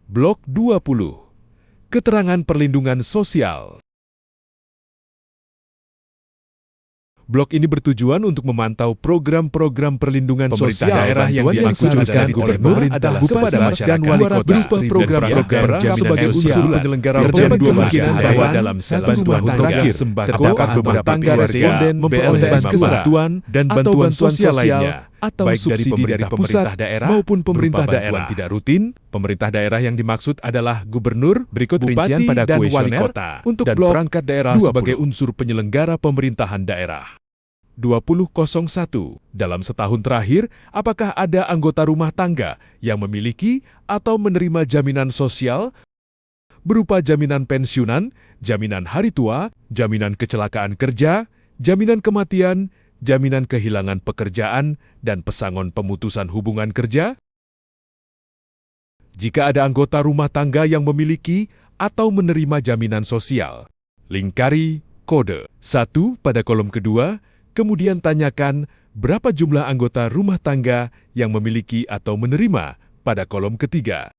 Blok 20. Keterangan perlindungan sosial. Blok ini bertujuan untuk memantau program-program perlindungan sosial daerah yang dilaksanakan gubernur adalah kepada masyarakat dan wali kota berupa program-program sebagai unsur penyelenggara terdapat kemungkinan bahwa dalam satu tahun terakhir terdapat beberapa responden memperoleh bantuan dan bantuan sosial lainnya atau baik dari pemerintah daerah maupun pemerintah daerah tidak rutin. Pemerintah daerah yang dimaksud adalah gubernur, berikut rincian pada kuesioner untuk perangkat daerah sebagai unsur penyelenggara pemerintahan daerah. 2001. Dalam setahun terakhir, apakah ada anggota rumah tangga yang memiliki atau menerima jaminan sosial berupa jaminan pensiunan, jaminan hari tua, jaminan kecelakaan kerja, jaminan kematian, jaminan kehilangan pekerjaan, dan pesangon pemutusan hubungan kerja? Jika ada anggota rumah tangga yang memiliki atau menerima jaminan sosial, lingkari kode 1 pada kolom kedua, kemudian tanyakan berapa jumlah anggota rumah tangga yang memiliki atau menerima pada kolom ketiga.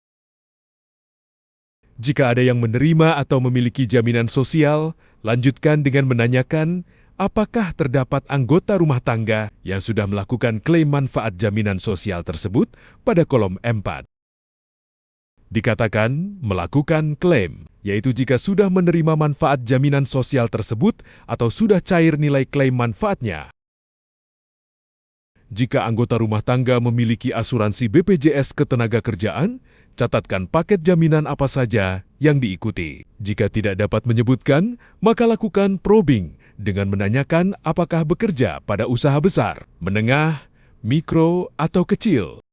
Jika ada yang menerima atau memiliki jaminan sosial, lanjutkan dengan menanyakan apakah terdapat anggota rumah tangga yang sudah melakukan klaim manfaat jaminan sosial tersebut pada kolom 4. Dikatakan melakukan klaim, yaitu jika sudah menerima manfaat jaminan sosial tersebut atau sudah cair nilai klaim manfaatnya. Jika anggota rumah tangga memiliki asuransi BPJS Ketenagakerjaan, catatkan paket jaminan apa saja yang diikuti. Jika tidak dapat menyebutkan, maka lakukan probing dengan menanyakan apakah bekerja pada usaha besar, menengah, mikro, atau kecil.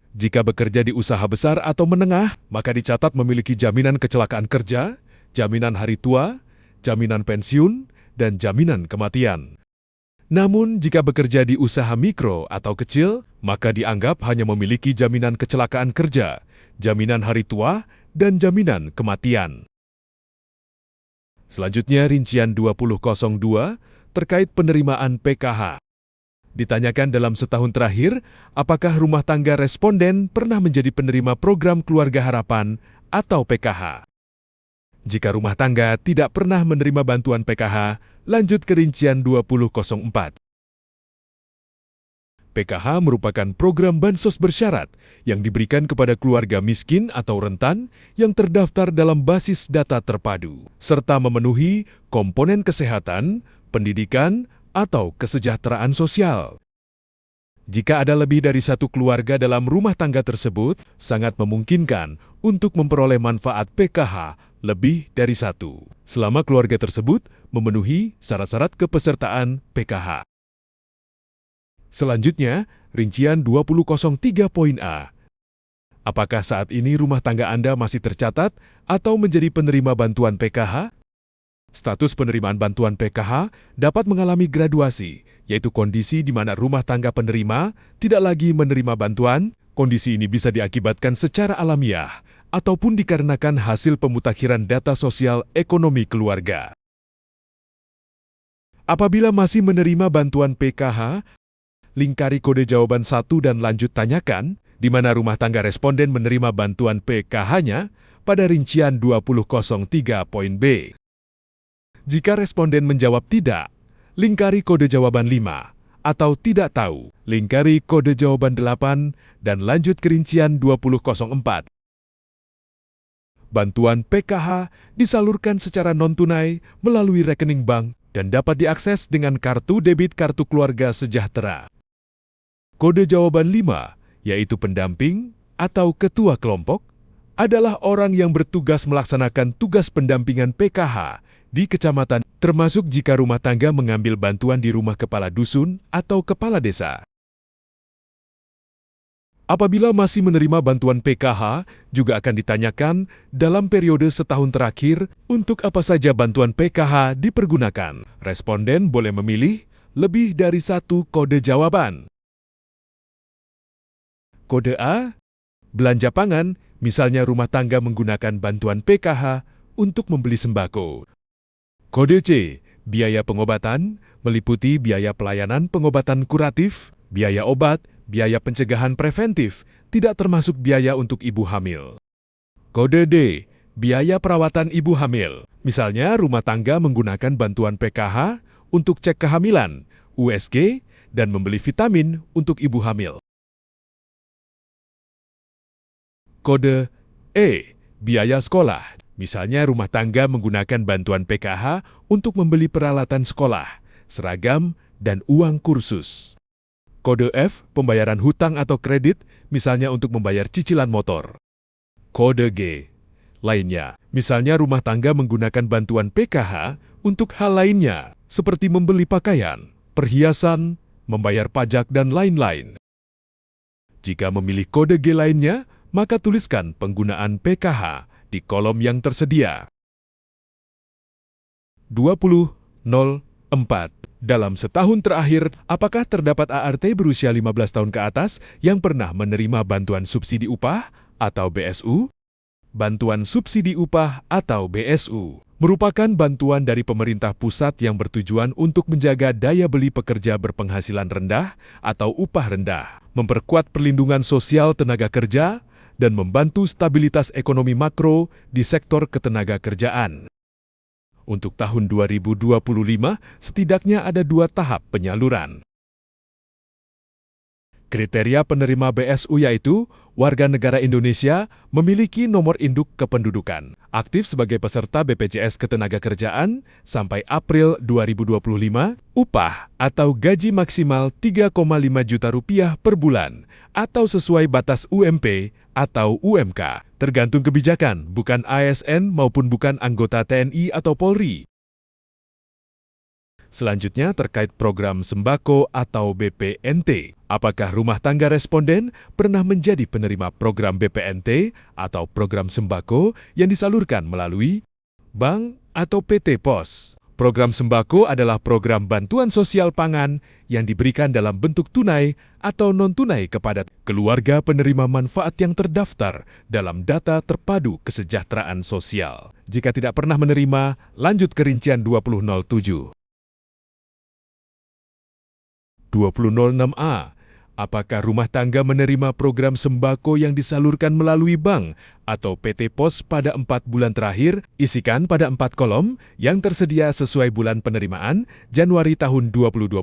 Jika bekerja di usaha besar atau menengah, maka dicatat memiliki jaminan kecelakaan kerja, jaminan hari tua, jaminan pensiun, dan jaminan kematian. Namun, jika bekerja di usaha mikro atau kecil, maka dianggap hanya memiliki jaminan kecelakaan kerja, jaminan hari tua, dan jaminan kematian. Selanjutnya, rincian 2002 terkait penerimaan PKH. Ditanyakan dalam setahun terakhir, apakah rumah tangga responden pernah menjadi penerima program Keluarga Harapan atau PKH? Jika rumah tangga tidak pernah menerima bantuan PKH, lanjut ke rincian 2004. PKH merupakan program bansos bersyarat yang diberikan kepada keluarga miskin atau rentan yang terdaftar dalam basis data terpadu, serta memenuhi komponen kesehatan, pendidikan, atau kesejahteraan sosial. Jika ada lebih dari satu keluarga dalam rumah tangga tersebut, sangat memungkinkan untuk memperoleh manfaat PKH lebih dari satu, selama keluarga tersebut memenuhi syarat-syarat kepesertaan PKH. Selanjutnya, rincian 2003.A. Apakah saat ini rumah tangga Anda masih tercatat atau menjadi penerima bantuan PKH? Status penerimaan bantuan PKH dapat mengalami graduasi, yaitu kondisi di mana rumah tangga penerima tidak lagi menerima bantuan. Kondisi ini bisa diakibatkan secara alamiah ataupun dikarenakan hasil pemutakhiran data sosial ekonomi keluarga. Apabila masih menerima bantuan PKH, lingkari kode jawaban 1 dan lanjut tanyakan di mana rumah tangga responden menerima bantuan PKH-nya pada rincian 2003.B. Jika responden menjawab tidak, lingkari kode jawaban 5, atau tidak tahu, lingkari kode jawaban 8, dan lanjut ke rincian 2004. Bantuan PKH disalurkan secara non-tunai melalui rekening bank dan dapat diakses dengan kartu debit kartu keluarga sejahtera. Kode jawaban 5, yaitu pendamping atau ketua kelompok, adalah orang yang bertugas melaksanakan tugas pendampingan PKH di kecamatan, termasuk jika rumah tangga mengambil bantuan di rumah kepala dusun atau kepala desa. Apabila masih menerima bantuan PKH, juga akan ditanyakan dalam periode setahun terakhir untuk apa saja bantuan PKH dipergunakan. Responden boleh memilih lebih dari satu kode jawaban. Kode A, belanja pangan, misalnya rumah tangga menggunakan bantuan PKH untuk membeli sembako. Kode C, biaya pengobatan, meliputi biaya pelayanan pengobatan kuratif, biaya obat, biaya pencegahan preventif, tidak termasuk biaya untuk ibu hamil. Kode D, biaya perawatan ibu hamil. Misalnya rumah tangga menggunakan bantuan PKH untuk cek kehamilan, USG, dan membeli vitamin untuk ibu hamil. Kode E, biaya sekolah. Misalnya rumah tangga menggunakan bantuan PKH untuk membeli peralatan sekolah, seragam, dan uang kursus. Kode F, pembayaran hutang atau kredit, misalnya untuk membayar cicilan motor. Kode G, lainnya. Misalnya rumah tangga menggunakan bantuan PKH untuk hal lainnya, seperti membeli pakaian, perhiasan, membayar pajak, dan lain-lain. Jika memilih kode G lainnya, maka tuliskan penggunaan PKH di kolom yang tersedia. 20.04. Dalam setahun terakhir, apakah terdapat ART berusia 15 tahun ke atas yang pernah menerima bantuan subsidi upah atau BSU? Bantuan subsidi upah atau BSU merupakan bantuan dari pemerintah pusat yang bertujuan untuk menjaga daya beli pekerja berpenghasilan rendah atau upah rendah, memperkuat perlindungan sosial tenaga kerja, dan membantu stabilitas ekonomi makro di sektor ketenagakerjaan. Untuk tahun 2025, setidaknya ada 2 tahap penyaluran. Kriteria penerima BSU yaitu warga negara Indonesia memiliki nomor induk kependudukan, aktif sebagai peserta BPJS Ketenagakerjaan sampai April 2025, upah atau gaji maksimal Rp3,5 juta per bulan, atau sesuai batas UMP atau UMK, tergantung kebijakan, bukan ASN maupun bukan anggota TNI atau Polri. Selanjutnya terkait program sembako atau BPNT. Apakah rumah tangga responden pernah menjadi penerima program BPNT atau program sembako yang disalurkan melalui bank atau PT POS? Program sembako adalah program bantuan sosial pangan yang diberikan dalam bentuk tunai atau non-tunai kepada keluarga penerima manfaat yang terdaftar dalam data terpadu kesejahteraan sosial. Jika tidak pernah menerima, lanjut ke rincian 2007. 2006A. Apakah rumah tangga menerima program sembako yang disalurkan melalui bank atau PT POS pada 4 bulan terakhir? Isikan pada 4 kolom yang tersedia sesuai bulan penerimaan: Januari tahun 2026,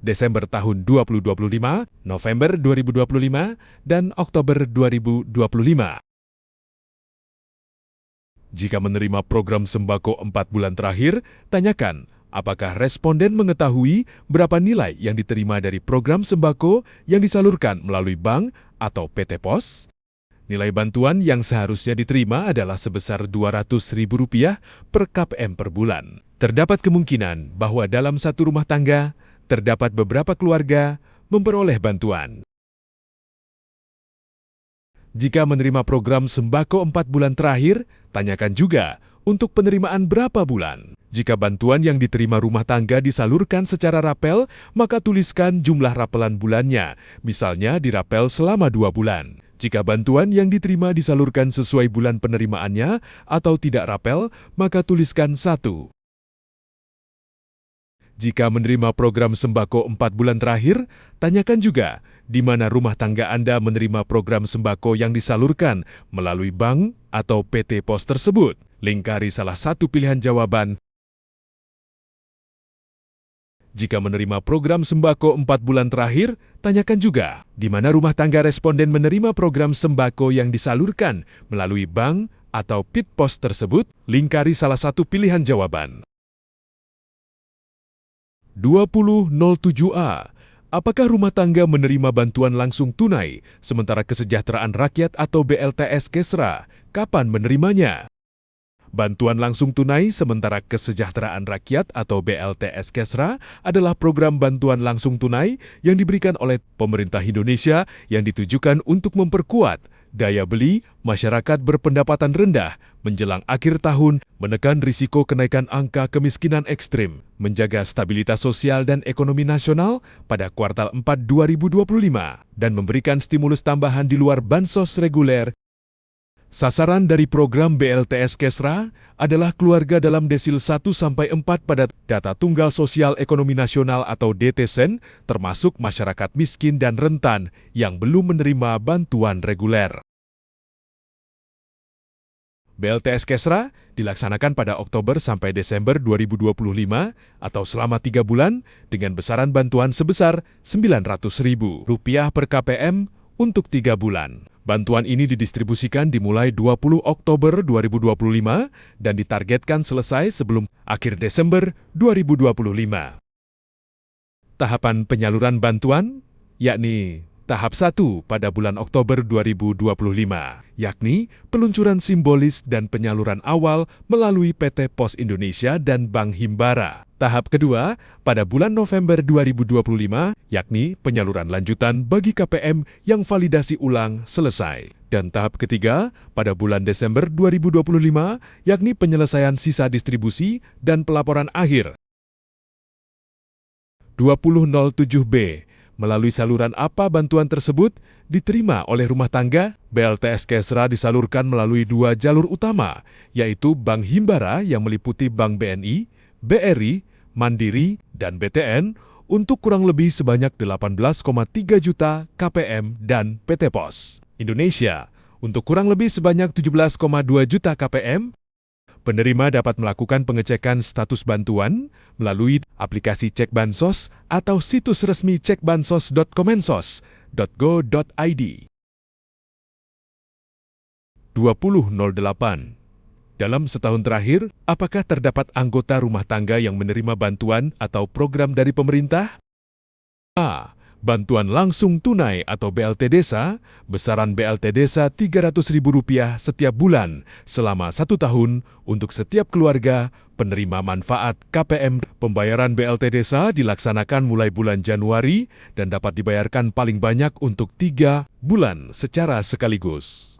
Desember tahun 2025, November 2025, dan Oktober 2025. Jika menerima program sembako 4 bulan terakhir, tanyakan apakah responden mengetahui berapa nilai yang diterima dari program sembako yang disalurkan melalui bank atau PT POS? Nilai bantuan yang seharusnya diterima adalah sebesar Rp200.000 per KPM per bulan. Terdapat kemungkinan bahwa dalam satu rumah tangga, terdapat beberapa keluarga memperoleh bantuan. Jika menerima program sembako 4 bulan terakhir, tanyakan juga untuk penerimaan berapa bulan. Jika bantuan yang diterima rumah tangga disalurkan secara rapel, maka tuliskan jumlah rapelan bulannya, misalnya dirapel selama 2 bulan. Jika bantuan yang diterima disalurkan sesuai bulan penerimaannya atau tidak rapel, maka tuliskan 1. Jika menerima program sembako 4 bulan terakhir, tanyakan juga di mana rumah tangga Anda menerima program sembako yang disalurkan melalui bank atau PT POS tersebut. Lingkari salah satu pilihan jawaban. Jika menerima program sembako 4 bulan terakhir, tanyakan juga di mana rumah tangga responden menerima program sembako yang disalurkan melalui bank atau PT POS tersebut. Lingkari salah satu pilihan jawaban. 2007A. Apakah rumah tangga menerima bantuan langsung tunai, sementara Kesejahteraan Rakyat atau BLTS Kesra kapan menerimanya? Bantuan langsung tunai sementara Kesejahteraan Rakyat atau BLTS Kesra adalah program bantuan langsung tunai yang diberikan oleh pemerintah Indonesia yang ditujukan untuk memperkuat daya beli masyarakat berpendapatan rendah menjelang akhir tahun, menekan risiko kenaikan angka kemiskinan ekstrim, menjaga stabilitas sosial dan ekonomi nasional pada kuartal 4 2025, dan memberikan stimulus tambahan di luar bansos reguler. Sasaran dari program BLTS Kesra adalah keluarga dalam desil 1-4 pada Data Tunggal Sosial Ekonomi Nasional atau DTSEN, termasuk masyarakat miskin dan rentan yang belum menerima bantuan reguler. BLTS Kesra dilaksanakan pada Oktober sampai Desember 2025 atau selama 3 bulan dengan besaran bantuan sebesar Rp900.000 per KPM untuk 3 bulan. Bantuan ini didistribusikan dimulai 20 Oktober 2025 dan ditargetkan selesai sebelum akhir Desember 2025. Tahapan penyaluran bantuan, yakni tahap 1 pada bulan Oktober 2025, yakni peluncuran simbolis dan penyaluran awal melalui PT Pos Indonesia dan Bank Himbara. Tahap kedua pada bulan November 2025, yakni penyaluran lanjutan bagi KPM yang validasi ulang selesai. Dan tahap ketiga pada bulan Desember 2025, yakni penyelesaian sisa distribusi dan pelaporan akhir. 2007B. Melalui saluran apa bantuan tersebut diterima oleh rumah tangga? BLTS Kesra disalurkan melalui 2 jalur utama, yaitu Bank Himbara yang meliputi Bank BNI, BRI, Mandiri, dan BTN untuk kurang lebih sebanyak 18,3 juta KPM dan PT Pos Indonesia untuk kurang lebih sebanyak 17,2 juta KPM. Penerima dapat melakukan pengecekan status bantuan melalui aplikasi Cek Bansos atau situs resmi cekbansos.kemensos.go.id. 2008. Dalam setahun terakhir, apakah terdapat anggota rumah tangga yang menerima bantuan atau program dari pemerintah? A. Bantuan langsung tunai atau BLT Desa, besaran BLT Desa Rp300.000 setiap bulan selama 1 tahun untuk setiap keluarga penerima manfaat KPM. Pembayaran BLT Desa dilaksanakan mulai bulan Januari dan dapat dibayarkan paling banyak untuk 3 bulan secara sekaligus.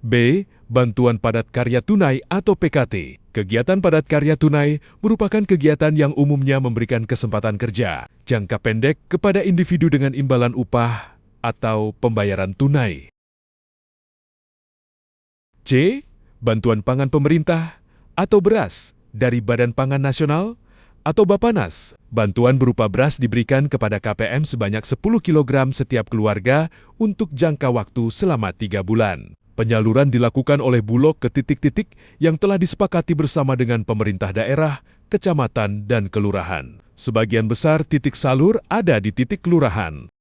B. Bantuan Padat Karya Tunai atau PKT. Kegiatan padat karya tunai merupakan kegiatan yang umumnya memberikan kesempatan kerja jangka pendek kepada individu dengan imbalan upah atau pembayaran tunai. C. Bantuan pangan pemerintah atau beras dari Badan Pangan Nasional atau Bappenas. Bantuan berupa beras diberikan kepada KPM sebanyak 10 kg setiap keluarga untuk jangka waktu selama 3 bulan. Penyaluran dilakukan oleh Bulog ke titik-titik yang telah disepakati bersama dengan pemerintah daerah, kecamatan, dan kelurahan. Sebagian besar titik salur ada di titik kelurahan.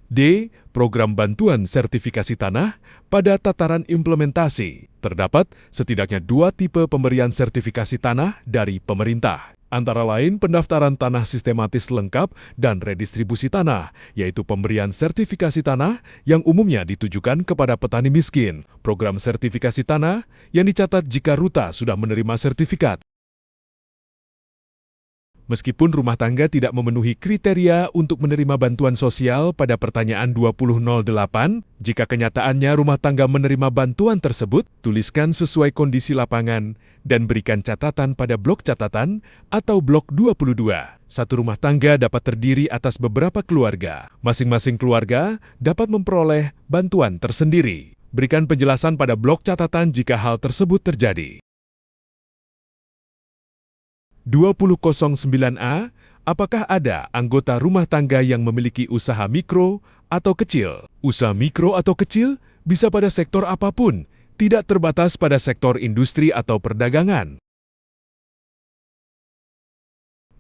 D. Program bantuan sertifikasi tanah pada tataran implementasi. Terdapat setidaknya 2 tipe pemberian sertifikasi tanah dari pemerintah. Antara lain pendaftaran tanah sistematis lengkap dan redistribusi tanah, yaitu pemberian sertifikasi tanah yang umumnya ditujukan kepada petani miskin, program sertifikasi tanah yang dicatat jika Ruta sudah menerima sertifikat. Meskipun rumah tangga tidak memenuhi kriteria untuk menerima bantuan sosial pada pertanyaan 2008, jika kenyataannya rumah tangga menerima bantuan tersebut, tuliskan sesuai kondisi lapangan dan berikan catatan pada blok catatan atau blok 22. Satu rumah tangga dapat terdiri atas beberapa keluarga. Masing-masing keluarga dapat memperoleh bantuan tersendiri. Berikan penjelasan pada blok catatan jika hal tersebut terjadi. 2009A, apakah ada anggota rumah tangga yang memiliki usaha mikro atau kecil? Usaha mikro atau kecil bisa pada sektor apapun, tidak terbatas pada sektor industri atau perdagangan.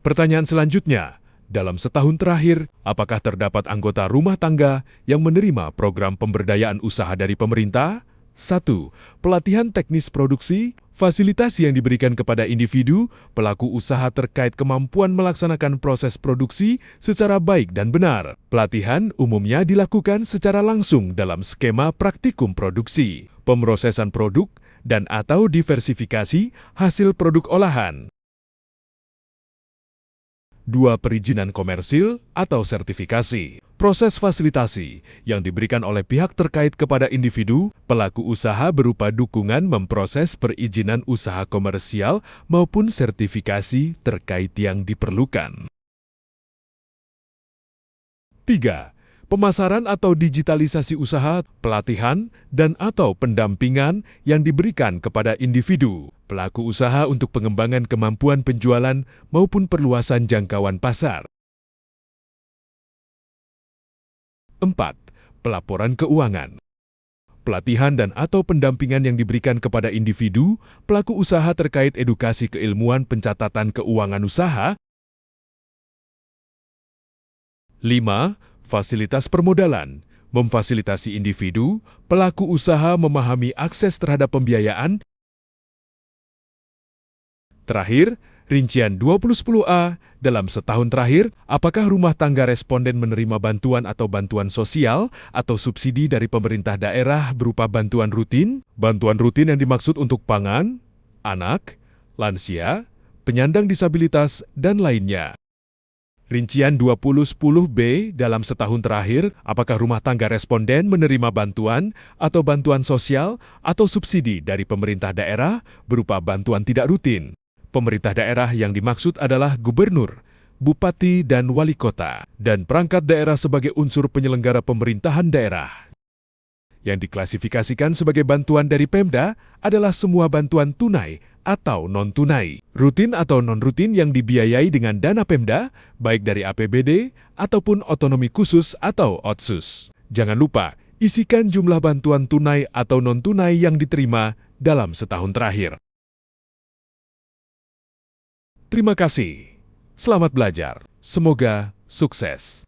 Pertanyaan selanjutnya, dalam setahun terakhir, apakah terdapat anggota rumah tangga yang menerima program pemberdayaan usaha dari pemerintah? 1. Pelatihan teknis produksi, fasilitas yang diberikan kepada individu, pelaku usaha terkait kemampuan melaksanakan proses produksi secara baik dan benar. Pelatihan umumnya dilakukan secara langsung dalam skema praktikum produksi, pemrosesan produk, dan atau diversifikasi hasil produk olahan. 2. Perizinan komersil atau sertifikasi. Proses fasilitasi yang diberikan oleh pihak terkait kepada individu, pelaku usaha berupa dukungan memproses perizinan usaha komersial maupun sertifikasi terkait yang diperlukan. 3. pemasaran atau digitalisasi usaha, pelatihan, dan/atau pendampingan yang diberikan kepada individu, pelaku usaha untuk pengembangan kemampuan penjualan maupun perluasan jangkauan pasar. 4. Pelaporan keuangan. Pelatihan dan/atau pendampingan yang diberikan kepada individu, pelaku usaha terkait edukasi keilmuan pencatatan keuangan usaha. 5. Fasilitas permodalan. Memfasilitasi individu, pelaku usaha memahami akses terhadap pembiayaan. Terakhir, rincian 2010A, dalam setahun terakhir, apakah rumah tangga responden menerima bantuan atau bantuan sosial atau subsidi dari pemerintah daerah berupa bantuan rutin? Bantuan rutin yang dimaksud untuk pangan, anak, lansia, penyandang disabilitas, dan lainnya. Rincian 2010B dalam setahun terakhir, apakah rumah tangga responden menerima bantuan atau bantuan sosial atau subsidi dari pemerintah daerah berupa bantuan tidak rutin? Pemerintah daerah yang dimaksud adalah gubernur, bupati, dan wali kota, dan perangkat daerah sebagai unsur penyelenggara pemerintahan daerah. Yang diklasifikasikan sebagai bantuan dari Pemda adalah semua bantuan tunai atau non-tunai, rutin atau non-rutin yang dibiayai dengan dana Pemda, baik dari APBD ataupun otonomi khusus atau Otsus. Jangan lupa, isikan jumlah bantuan tunai atau non-tunai yang diterima dalam setahun terakhir. Terima kasih. Selamat belajar. Semoga sukses.